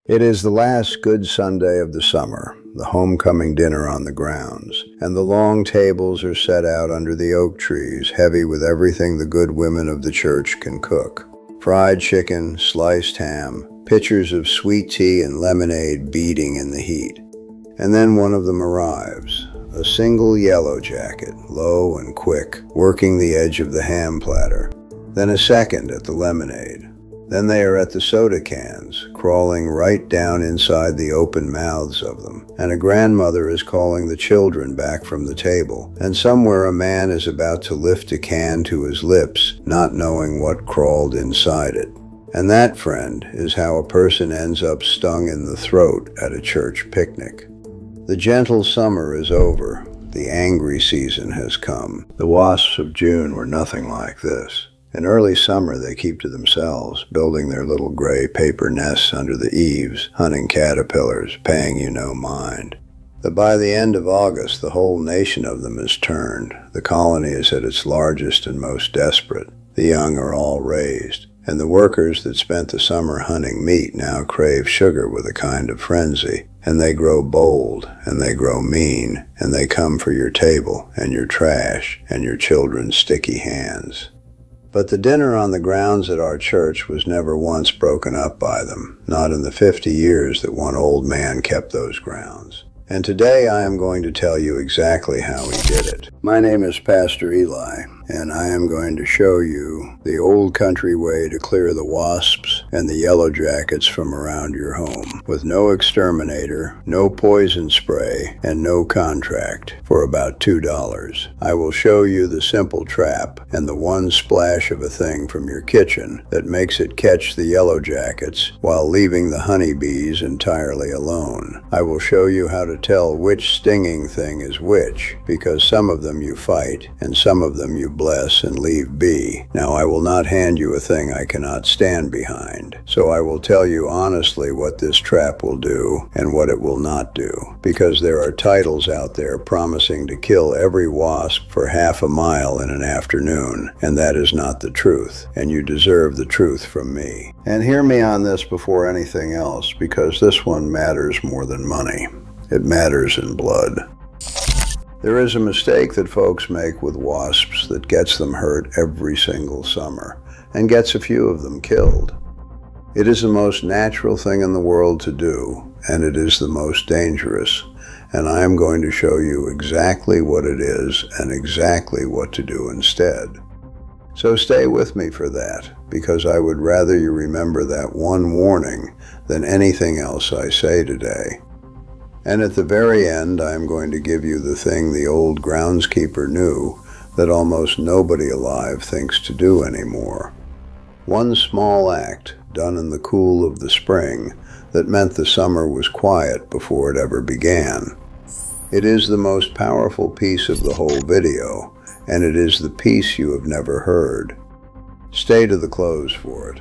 It is the last good Sunday of the summer, the homecoming dinner on the grounds, and the long tables are set out under the oak trees, heavy with everything the good women of the church can cook. Fried chicken, sliced ham, pitchers of sweet tea and lemonade beating in the heat. And then one of them arrives, a single yellowjacket, low and quick, working the edge of the ham platter. Then a second at the lemonade. Then they are at the soda cans, crawling right down inside the open mouths of them. And a grandmother is calling the children back from the table. And somewhere a man is about to lift a can to his lips, not knowing what crawled inside it. And that, friend, is how a person ends up stung in the throat at a church picnic. The gentle summer is over. The angry season has come. The wasps of June were nothing like this. In early summer, they keep to themselves, building their little gray paper nests under the eaves, hunting caterpillars, paying you no mind. But by the end of August, the whole nation of them is turned. The colony is at its largest and most desperate. The young are all raised, and the workers that spent the summer hunting meat now crave sugar with a kind of frenzy. And they grow bold, and they grow mean, and they come for your table, and your trash, and your children's sticky hands. But the dinner on the grounds at our church was never once broken up by them, not in the 50 years that one old man kept those grounds. And today I am going to tell you exactly how he did it. My name is Pastor Eli, and I am going to show you the old country way to clear the wasps and the yellowjackets from around your home, with no exterminator, no poison spray, and no contract, for about $2. I will show you the simple trap and the one splash of a thing from your kitchen that makes it catch the yellowjackets while leaving the honeybees entirely alone. I will show you how to tell which stinging thing is which, because some of them you fight and some of them you bless and leave be. Now I will not hand you a thing I cannot stand behind, so I will tell you honestly what this trap will do and what it will not do, because there are titles out there promising to kill every wasp for half a mile in an afternoon, and that is not the truth, and you deserve the truth from me. And hear me on this before anything else, because this one matters more than money. It matters in blood. There is a mistake that folks make with wasps that gets them hurt every single summer, and gets a few of them killed. It is the most natural thing in the world to do, and it is the most dangerous, and I am going to show you exactly what it is and exactly what to do instead. So stay with me for that, because I would rather you remember that one warning than anything else I say today. And at the very end, I am going to give you the thing the old groundskeeper knew that almost nobody alive thinks to do anymore. One small act done in the cool of the spring that meant the summer was quiet before it ever began. It is the most powerful piece of the whole video, and it is the piece you have never heard. Stay to the close for it.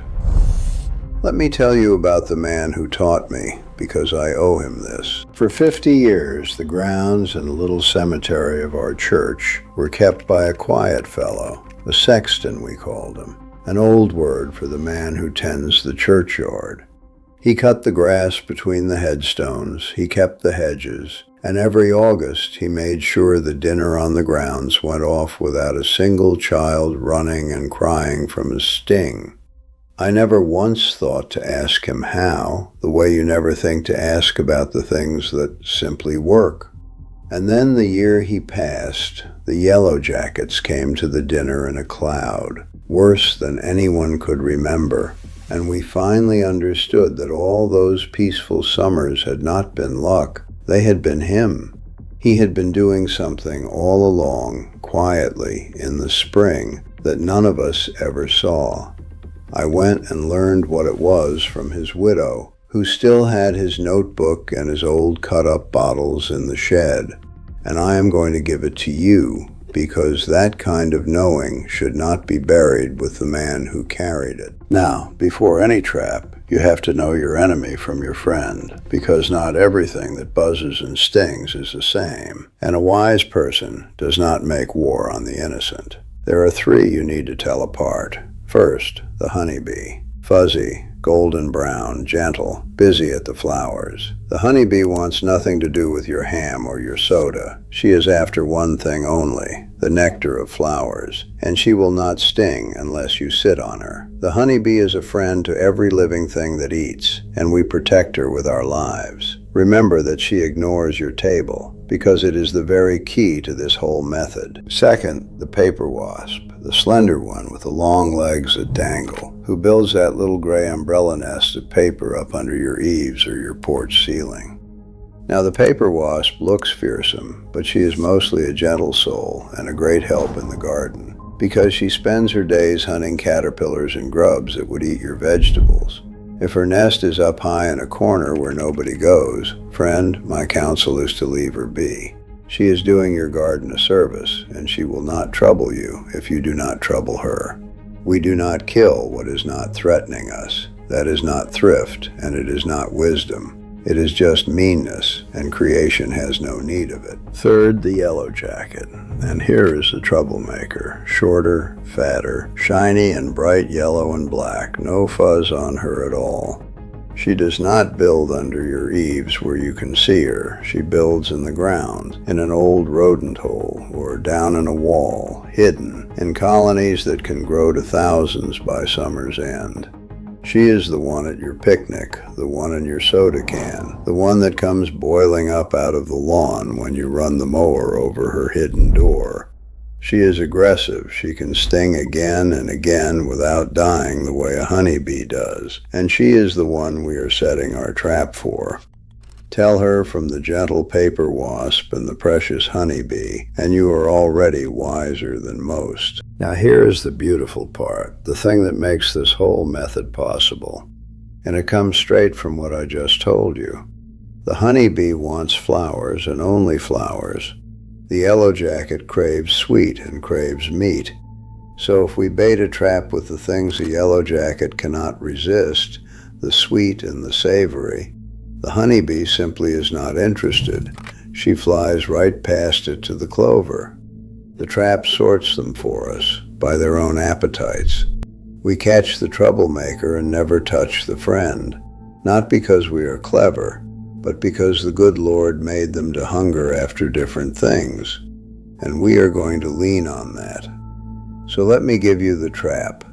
Let me tell you about the man who taught me, because I owe him this. For 50 years, the grounds and the little cemetery of our church were kept by a quiet fellow, a sexton we called him, an old word for the man who tends the churchyard. He cut the grass between the headstones, he kept the hedges, and every August he made sure the dinner on the grounds went off without a single child running and crying from a sting. I never once thought to ask him how, the way you never think to ask about the things that simply work. And then the year he passed, the yellowjackets came to the dinner in a cloud, worse than anyone could remember, and we finally understood that all those peaceful summers had not been luck, they had been him. He had been doing something all along, quietly, in the spring, that none of us ever saw. I went and learned what it was from his widow, who still had his notebook and his old cut-up bottles in the shed. And I am going to give it to you, because that kind of knowing should not be buried with the man who carried it. Now, before any trap, you have to know your enemy from your friend, because not everything that buzzes and stings is the same, and a wise person does not make war on the innocent. There are three you need to tell apart. First, the honeybee. Fuzzy, golden brown, gentle, busy at the flowers. The honeybee wants nothing to do with your ham or your soda. She is after one thing only, the nectar of flowers, and she will not sting unless you sit on her. The honeybee is a friend to every living thing that eats, and we protect her with our lives. Remember that she ignores your table, because it is the very key to this whole method. Second, the paper wasp, the slender one with the long legs that dangle, who builds that little gray umbrella nest of paper up under your eaves or your porch ceiling. Now the paper wasp looks fearsome, but she is mostly a gentle soul and a great help in the garden, because she spends her days hunting caterpillars and grubs that would eat your vegetables. If her nest is up high in a corner where nobody goes, friend, my counsel is to leave her be. She is doing your garden a service, and she will not trouble you if you do not trouble her. We do not kill what is not threatening us. That is not thrift, and it is not wisdom. It is just meanness, and creation has no need of it. Third, the yellowjacket. And here is the troublemaker. Shorter, fatter, shiny and bright yellow and black. No fuzz on her at all. She does not build under your eaves where you can see her. She builds in the ground, in an old rodent hole, or down in a wall, hidden, in colonies that can grow to thousands by summer's end. She is the one at your picnic, the one in your soda can, the one that comes boiling up out of the lawn when you run the mower over her hidden door. She is aggressive. She can sting again and again without dying the way a honeybee does, and she is the one we are setting our trap for. Tell her from the gentle paper wasp and the precious honeybee, and you are already wiser than most. Now here is the beautiful part, the thing that makes this whole method possible. And it comes straight from what I just told you. The honeybee wants flowers and only flowers. The yellowjacket craves sweet and craves meat. So if we bait a trap with the things a yellowjacket cannot resist, the sweet and the savory, the honeybee simply is not interested. She flies right past it to the clover. The trap sorts them for us by their own appetites. We catch the troublemaker and never touch the friend, not because we are clever, but because the good Lord made them to hunger after different things, and we are going to lean on that. So let me give you the trap.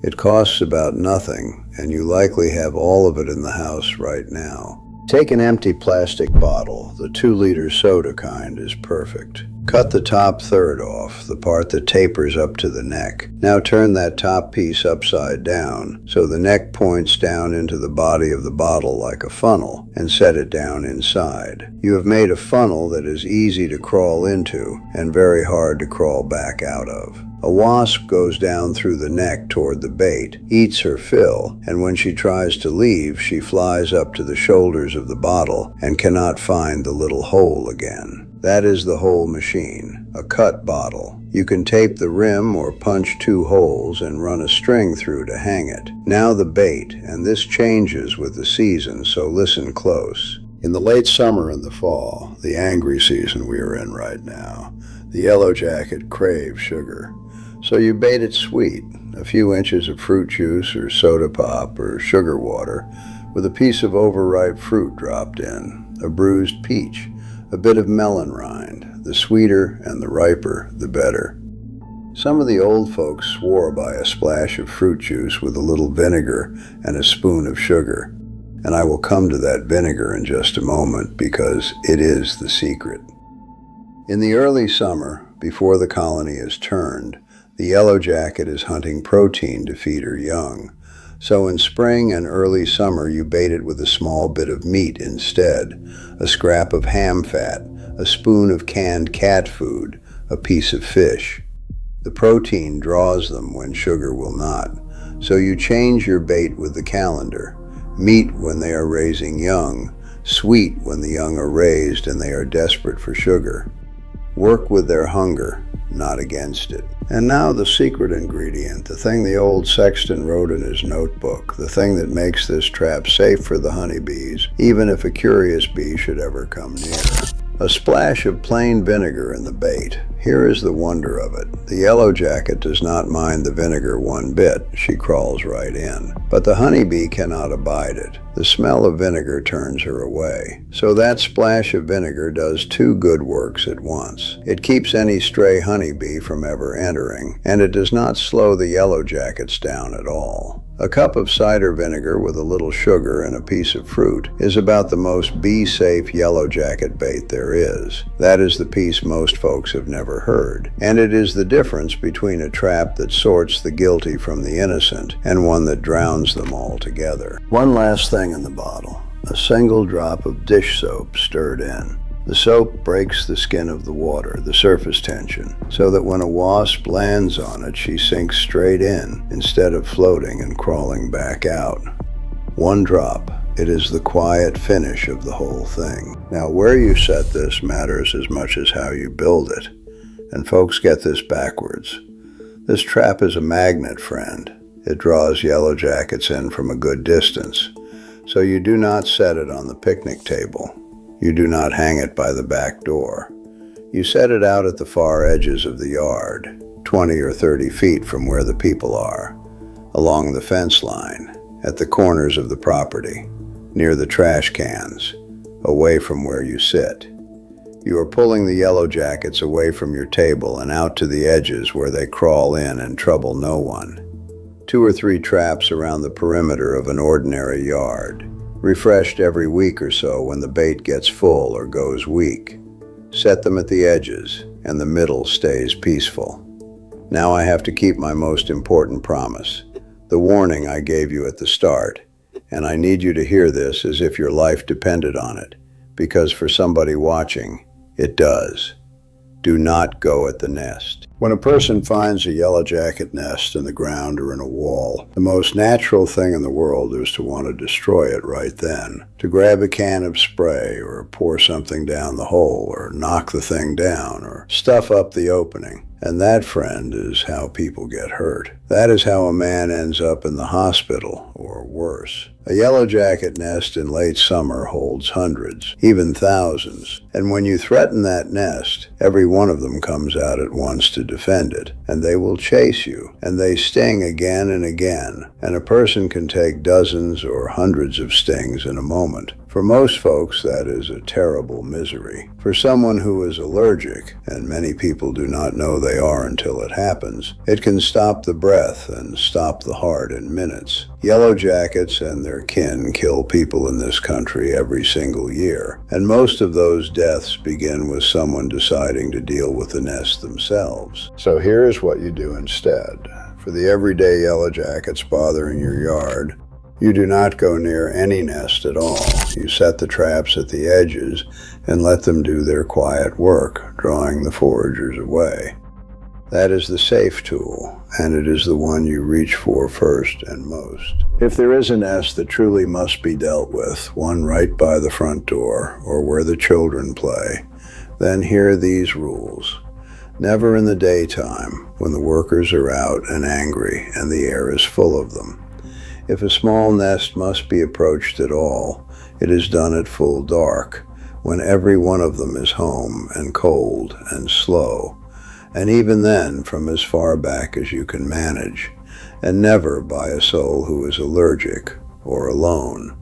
It costs about nothing, and you likely have all of it in the house right now. Take an empty plastic bottle. The 2-liter soda kind is perfect. Cut the top third off, the part that tapers up to the neck. Now turn that top piece upside down, so the neck points down into the body of the bottle like a funnel, and set it down inside. You have made a funnel that is easy to crawl into, and very hard to crawl back out of. A wasp goes down through the neck toward the bait, eats her fill, and when she tries to leave, she flies up to the shoulders of the bottle and cannot find the little hole again. That is the whole machine, a cut bottle. You can tape the rim or punch 2 holes and run a string through to hang it. Now the bait, and this changes with the season, so listen close. In the late summer and the fall, the angry season we are in right now, the yellowjacket craves sugar. So you bait it sweet, a few inches of fruit juice or soda pop or sugar water, with a piece of overripe fruit dropped in, a bruised peach, a bit of melon rind. The sweeter and the riper, the better. Some of the old folks swore by a splash of fruit juice with a little vinegar and a spoon of sugar, and I will come to that vinegar in just a moment because it is the secret. In the early summer, before the colony is turned, the yellowjacket is hunting protein to feed her young. So in spring and early summer you bait it with a small bit of meat instead, a scrap of ham fat, a spoon of canned cat food, a piece of fish. The protein draws them when sugar will not. So you change your bait with the calendar. Meat when they are raising young, sweet when the young are raised and they are desperate for sugar. Work with their hunger, not against it. And now the secret ingredient, the thing the old sexton wrote in his notebook, the thing that makes this trap safe for the honeybees, even if a curious bee should ever come near. A splash of plain vinegar in the bait. Here is the wonder of it. The yellowjacket does not mind the vinegar one bit. She crawls right in. But the honeybee cannot abide it. The smell of vinegar turns her away. So that splash of vinegar does two good works at once. It keeps any stray honeybee from ever entering, and it does not slow the yellowjackets down at all. A cup of cider vinegar with a little sugar and a piece of fruit is about the most bee-safe yellowjacket bait there is. That is the piece most folks have never heard. And it is the difference between a trap that sorts the guilty from the innocent and one that drowns them all together. One last thing in the bottle. A single drop of dish soap stirred in. The soap breaks the skin of the water, the surface tension, so that when a wasp lands on it, she sinks straight in instead of floating and crawling back out. One drop. It is the quiet finish of the whole thing. Now, where you set this matters as much as how you build it. And folks get this backwards. This trap is a magnet, friend. It draws yellowjackets in from a good distance. So you do not set it on the picnic table. You do not hang it by the back door. You set it out at the far edges of the yard, 20 or 30 feet from where the people are, along the fence line, at the corners of the property, near the trash cans, away from where you sit. You are pulling the yellowjackets away from your table and out to the edges where they crawl in and trouble no one. 2 or 3 traps around the perimeter of an ordinary yard, refreshed every week or so when the bait gets full or goes weak. Set them at the edges, and the middle stays peaceful. Now I have to keep my most important promise, the warning I gave you at the start, and I need you to hear this as if your life depended on it, because for somebody watching, it does. Do not go at the nest. When a person finds a yellowjacket nest in the ground or in a wall, the most natural thing in the world is to want to destroy it right then. To grab a can of spray or pour something down the hole or knock the thing down or stuff up the opening. And that, friend, is how people get hurt. That is how a man ends up in the hospital, or worse. A yellowjacket nest in late summer holds hundreds, even thousands. And when you threaten that nest, every one of them comes out at once to defend it. And they will chase you, and they sting again and again. And a person can take dozens or hundreds of stings in a moment. For most folks, that is a terrible misery. For someone who is allergic, and many people do not know they are until it happens, it can stop the breath and stop the heart in minutes. Yellowjackets and their kin kill people in this country every single year, and most of those deaths begin with someone deciding to deal with the nest themselves. So here's what you do instead. For the everyday yellowjackets bothering your yard, you do not go near any nest at all. You set the traps at the edges and let them do their quiet work, drawing the foragers away. That is the safe tool, and it is the one you reach for first and most. If there is a nest that truly must be dealt with, one right by the front door or where the children play, then hear these rules. Never in the daytime, when the workers are out and angry and the air is full of them. If a small nest must be approached at all, it is done at full dark, when every one of them is home and cold and slow, and even then from as far back as you can manage, and never by a soul who is allergic or alone.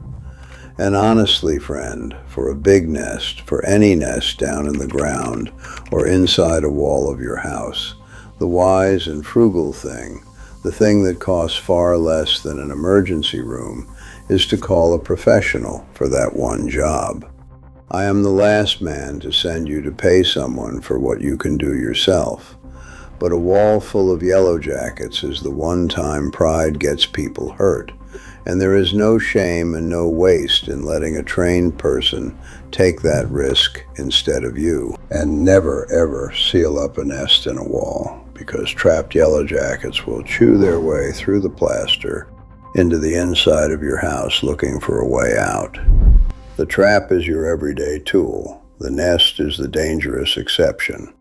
And honestly, friend, for a big nest, for any nest down in the ground or inside a wall of your house, the wise and frugal thing, the thing that costs far less than an emergency room, is to call a professional for that one job. I am the last man to send you to pay someone for what you can do yourself, but a wall full of yellowjackets is the one time pride gets people hurt, and there is no shame and no waste in letting a trained person take that risk instead of you. And never ever seal up a nest in a wall, because trapped yellowjackets will chew their way through the plaster into the inside of your house looking for a way out. The trap is your everyday tool. The nest is the dangerous exception.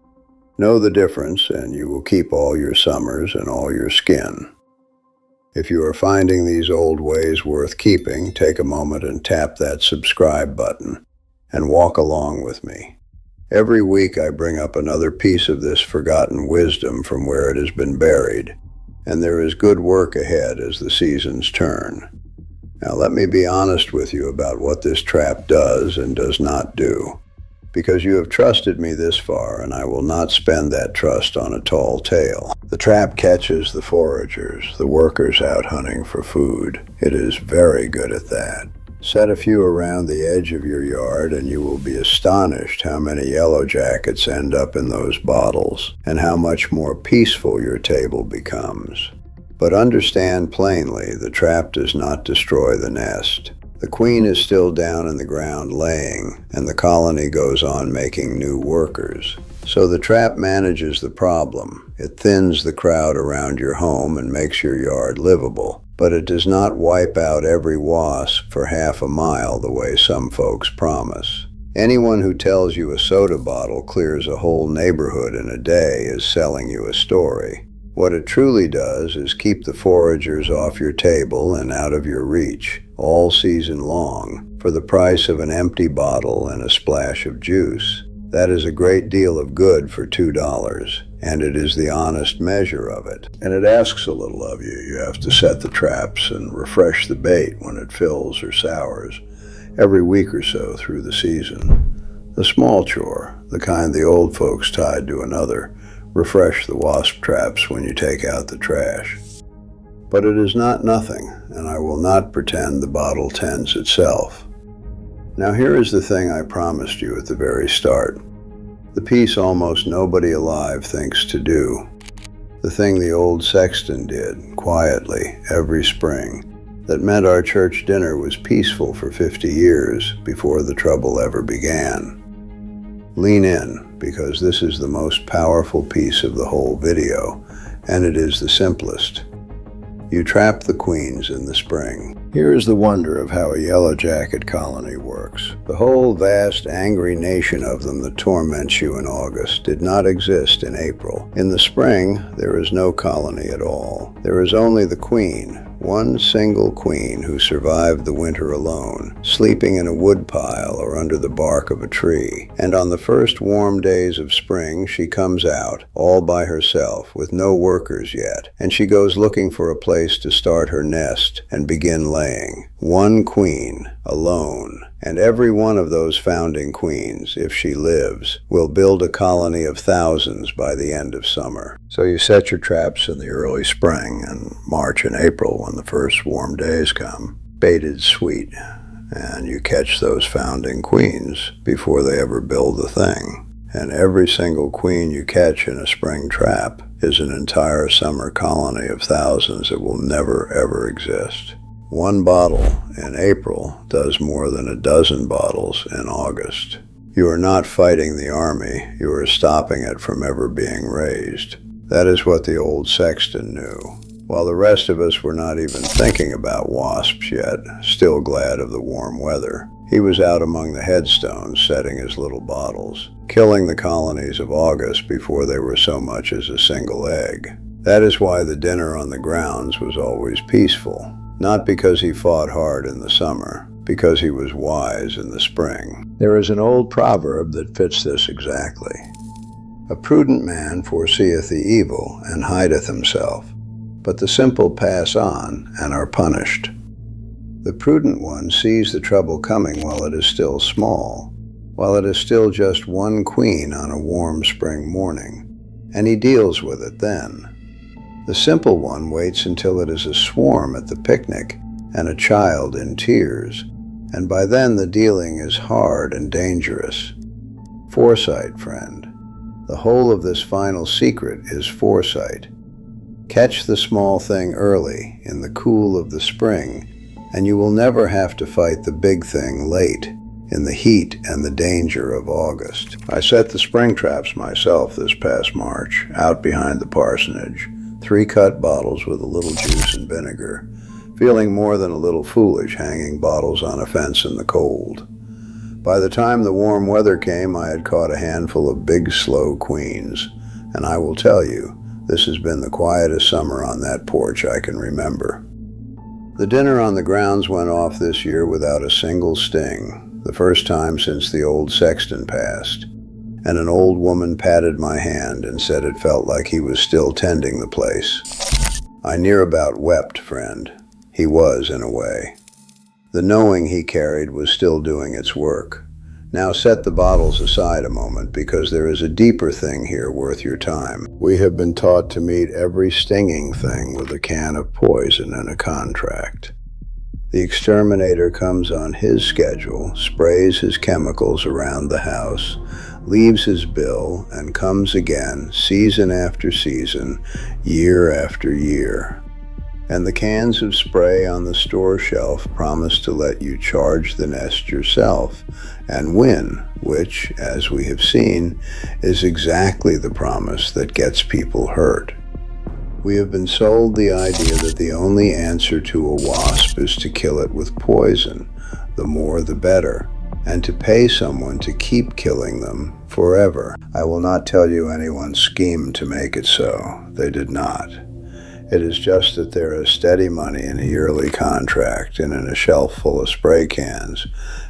Know the difference, and you will keep all your summers and all your skin. If you are finding these old ways worth keeping, take a moment and tap that subscribe button and walk along with me. Every week I bring up another piece of this forgotten wisdom from where it has been buried, and there is good work ahead as the seasons turn. Now let me be honest with you about what this trap does and does not do, because you have trusted me this far, and I will not spend that trust on a tall tale. The trap catches the foragers, the workers out hunting for food. It is very good at that. Set a few around the edge of your yard, and you will be astonished how many yellowjackets end up in those bottles, and how much more peaceful your table becomes. But understand plainly, the trap does not destroy the nest. The queen is still down in the ground laying, and the colony goes on making new workers. So the trap manages the problem. It thins the crowd around your home and makes your yard livable. But it does not wipe out every wasp for half a mile the way some folks promise. Anyone who tells you a soda bottle clears a whole neighborhood in a day is selling you a story. What it truly does is keep the foragers off your table and out of your reach all season long for the price of an empty bottle and a splash of juice. That is a great deal of good for $2, and it is the honest measure of it. And it asks a little of you. You have to set the traps and refresh the bait when it fills or sours every week or so through the season. The small chore, the kind the old folks tied to another, refresh the wasp traps when you take out the trash. But it is not nothing, and I will not pretend the bottle tends itself. Now here is the thing I promised you at the very start. The piece almost nobody alive thinks to do. The thing the old sexton did, quietly, every spring, that meant our church dinner was peaceful for 50 years before the trouble ever began. Lean in, because this is the most powerful piece of the whole video, and it is the simplest. You trap the queens in the spring. Here is the wonder of how a yellowjacket colony works. The whole vast, angry nation of them that torments you in August did not exist in April. In the spring, there is no colony at all. There is only the queen, one single queen who survived the winter alone, sleeping in a woodpile or under the bark of a tree. And on the first warm days of spring, she comes out, all by herself, with no workers yet, and she goes looking for a place to start her nest and begin laying. One queen, alone. And every one of those founding queens, if she lives, will build a colony of thousands by the end of summer. So you set your traps in the early spring, and March and April when the first warm days come. Baited sweet, and you catch those founding queens before they ever build the thing. And every single queen you catch in a spring trap is an entire summer colony of thousands that will never ever exist. One bottle in April does more than a dozen bottles in August. You are not fighting the army, you are stopping it from ever being raised. That is what the old sexton knew. While the rest of us were not even thinking about wasps yet, still glad of the warm weather, he was out among the headstones setting his little bottles, killing the colonies of August before they were so much as a single egg. That is why the dinner on the grounds was always peaceful. Not because he fought hard in the summer, because he was wise in the spring. There is an old proverb that fits this exactly. A prudent man foreseeth the evil and hideth himself, but the simple pass on and are punished. The prudent one sees the trouble coming while it is still small, while it is still just one queen on a warm spring morning, and he deals with it then. The simple one waits until it is a swarm at the picnic and a child in tears, and by then the dealing is hard and dangerous. Foresight, friend. The whole of this final secret is foresight. Catch the small thing early, in the cool of the spring, and you will never have to fight the big thing late, in the heat and the danger of August. I set the spring traps myself this past March, out behind the parsonage. 3 cut bottles with a little juice and vinegar, feeling more than a little foolish hanging bottles on a fence in the cold. By the time the warm weather came, I had caught a handful of big, slow queens, and I will tell you, this has been the quietest summer on that porch I can remember. The dinner on the grounds went off this year without a single sting, the first time since the old sexton passed. and an old woman patted my hand and said it felt like he was still tending the place. I near about wept, friend. He was, in a way. The knowing he carried was still doing its work. Now set the bottles aside a moment, because there is a deeper thing here worth your time. We have been taught to meet every stinging thing with a can of poison and a contract. The exterminator comes on his schedule, sprays his chemicals around the house, leaves his bill, and comes again, season after season, year after year. And the cans of spray on the store shelf promise to let you charge the nest yourself and win, which, as we have seen, is exactly the promise that gets people hurt. We have been sold the idea that the only answer to a wasp is to kill it with poison, the more the better, and to pay someone to keep killing them forever. I will not tell you anyone schemed to make it so. They did not. It is just that there is steady money in a yearly contract and in a shelf full of spray cans,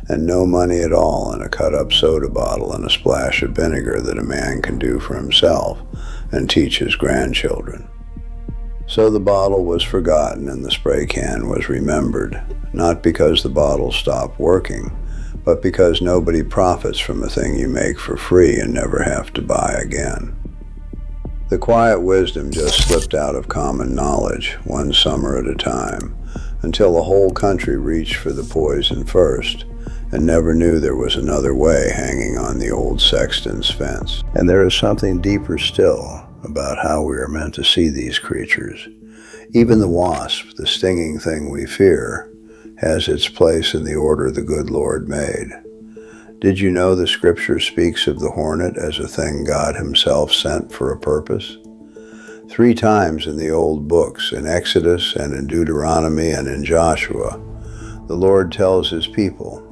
and no money at all in a cut-up soda bottle and a splash of vinegar that a man can do for himself and teach his grandchildren. So the bottle was forgotten and the spray can was remembered, not because the bottle stopped working, but because nobody profits from a thing you make for free and never have to buy again. The quiet wisdom just slipped out of common knowledge, one summer at a time, until the whole country reached for the poison first, and never knew there was another way hanging on the old sexton's fence. And there is something deeper still about how we are meant to see these creatures. Even the wasp, the stinging thing we fear, has its place in the order the good Lord made. Did you know the scripture speaks of the hornet as a thing God himself sent for a purpose? 3 times in the old books, in Exodus and in Deuteronomy and in Joshua, the Lord tells his people,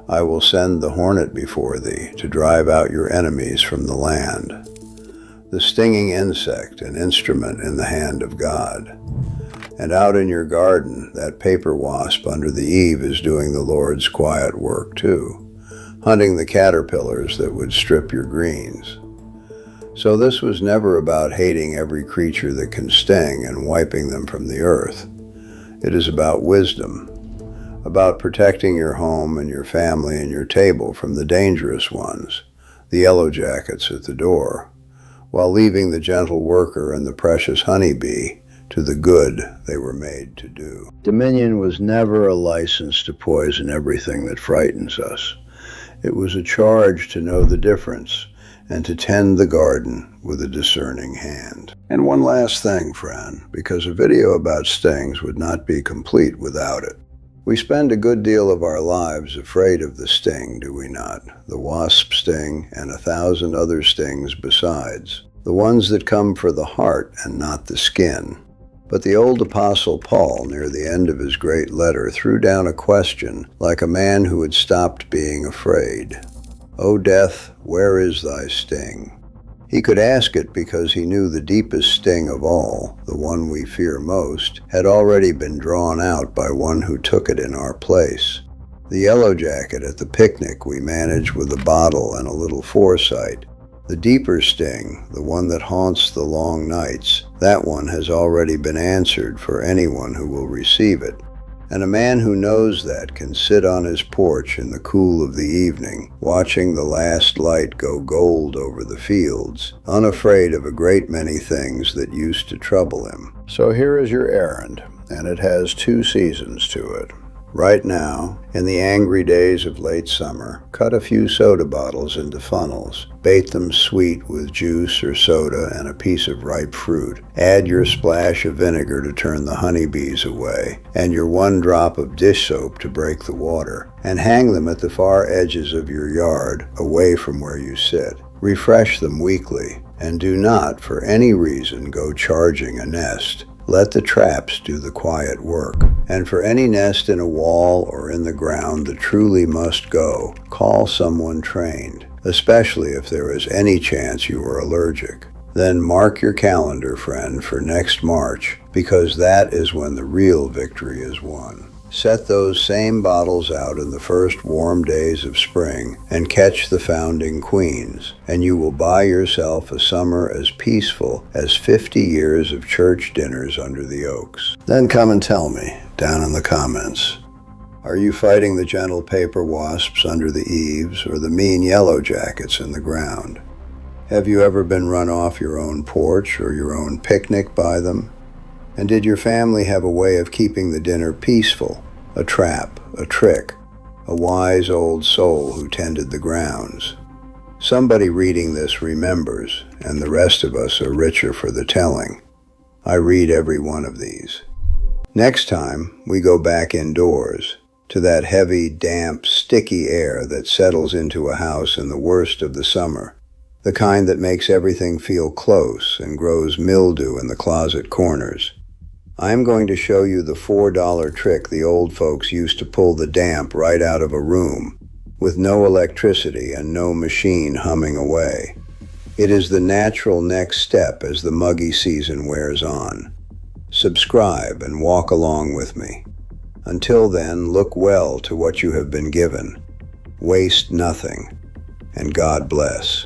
I will send the hornet before thee to drive out your enemies from the land. The stinging insect, an instrument in the hand of God. And out in your garden, that paper wasp under the eave is doing the Lord's quiet work too, hunting the caterpillars that would strip your greens. So this was never about hating every creature that can sting and wiping them from the earth. It is about wisdom, about protecting your home and your family and your table from the dangerous ones, the yellowjackets at the door, while leaving the gentle worker and the precious honeybee to the good they were made to do. Dominion was never a license to poison everything that frightens us. It was a charge to know the difference and to tend the garden with a discerning hand. And one last thing, friend, because a video about stings would not be complete without it. We spend a good deal of our lives afraid of the sting, do we not? The wasp sting and 1,000 other stings besides. The ones that come for the heart and not the skin. But the old apostle Paul, near the end of his great letter, threw down a question like a man who had stopped being afraid. O death, where is thy sting? He could ask it because he knew the deepest sting of all, the one we fear most, had already been drawn out by one who took it in our place. The yellowjacket at the picnic we managed with a bottle and a little foresight. The deeper sting, the one that haunts the long nights, that one has already been answered for anyone who will receive it. And a man who knows that can sit on his porch in the cool of the evening, watching the last light go gold over the fields, unafraid of a great many things that used to trouble him. So here is your errand, and it has 2 seasons to it. Right now, in the angry days of late summer, cut a few soda bottles into funnels, bait them sweet with juice or soda and a piece of ripe fruit, add your splash of vinegar to turn the honeybees away, and your 1 drop of dish soap to break the water, and hang them at the far edges of your yard, away from where you sit. Refresh them weekly, and do not, for any reason, go charging a nest. Let the traps do the quiet work. And for any nest in a wall or in the ground that truly must go, call someone trained, especially if there is any chance you are allergic. Then mark your calendar, friend, for next March, because that is when the real victory is won. Set those same bottles out in the first warm days of spring and catch the founding queens, and you will buy yourself a summer as peaceful as 50 years of church dinners under the oaks. Then come and tell me down in the comments. Are you fighting the gentle paper wasps under the eaves or the mean yellowjackets in the ground? Have you ever been run off your own porch or your own picnic by them? And did your family have a way of keeping the dinner peaceful? A trap, a trick, a wise old soul who tended the grounds? Somebody reading this remembers, and the rest of us are richer for the telling. I read every one of these. Next time, we go back indoors, to that heavy, damp, sticky air that settles into a house in the worst of the summer, the kind that makes everything feel close and grows mildew in the closet corners. I'm going to show you the $4 trick the old folks used to pull the damp right out of a room, with no electricity and no machine humming away. It is the natural next step as the muggy season wears on. Subscribe and walk along with me. Until then, look well to what you have been given. Waste nothing, and God bless.